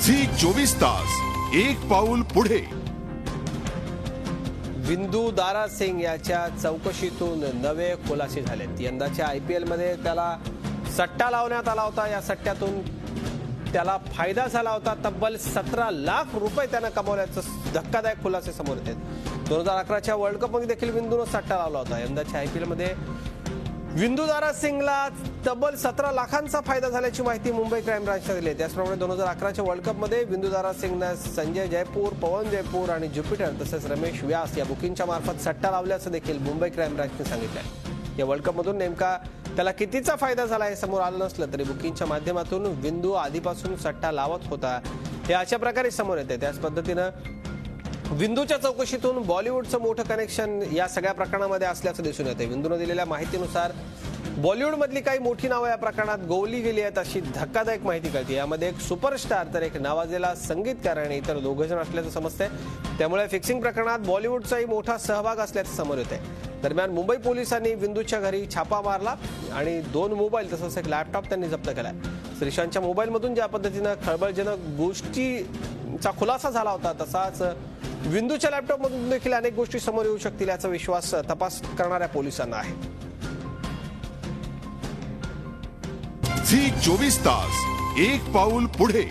Zee 24 तास एक पाऊल पुढे। विंदू दारा सिंग याच्या चौकशीतून नवे खुलासे झालेत। यंदाच्या IPL मध्ये त्याला सट्टा लावण्यात आला होता। या सट्ट्यातून त्याला फायदा झाला होता। तब्बल 17 लाख रुपये त्याने कमावल्याचं धक्कादायक खुलासे समोर येतात। 2011च्या वर्ल्ड कप मध्ये देखील विंदूने सट्टा लावला होता। यंदाच्या IPL मध्ये विंदू दारा सिंगला तब्बल 17 लाखांचा फायदा झाल्याची माहिती मुंबई क्राईम ब्रांचने दिली आहे। त्याचप्रमाणे 2011च्या वर्ल्ड कप मध्ये विंदू दारा सिंगने संजय जयपूर, पवन जयपूर आणि ज्युपिटर तसेच रमेश व्यास या बुकिंगच्या मार्फत सट्टा लावल्याचं देखील मुंबई क्राईम ब्रांचने सांगितलं आहे। या वर्ल्ड कप मधून नेमका त्याला कितीचा फायदा झाला हे समोर आलं नसलं तरी बुकिंगच्या माध्यमातून विंदू आधीपासून सट्टा लावत होता हे अशा प्रकारे समोर येते। त्याच पद्धतीनं विंदूच्या चौकशीतून बॉलिवूडचं मोठं कनेक्शन या सगळ्या प्रकरणामध्ये असल्याचं दिसून येते। विंदूने दिलेल्या माहितीनुसार बॉलिवूडमधली काही मोठी नावं या प्रकरणात गोवली गेली आहेत अशी धक्कादायक माहिती कळते। यामध्ये एक सुपरस्टार तर एक नावाजलेला संगीतकार आणि इतर 2 जण असल्याचं समजतंय। त्यामुळे फिक्सिंग प्रकरणात बॉलिवूडचाही मोठा सहभाग असल्याचं समोर येते। दरम्यान मुंबई पोलिसांनी विंदूच्या घरी छापा मारला आणि 2 मोबाईल तसंच एक लॅपटॉप त्यांनी जप्त केलाय। श्रीशांतच्या मोबाईलमधून ज्या पद्धतीनं खळबळजनक गोष्टीचा खुलासा झाला होता तसाच विंदूच्या लॅपटॉपमधून देखील अनेक गोष्टी समोर येऊ शकतील याचा विश्वास तपास करणाऱ्या पोलिसांना आहे। झी 24 तास एक पाऊल पुढे।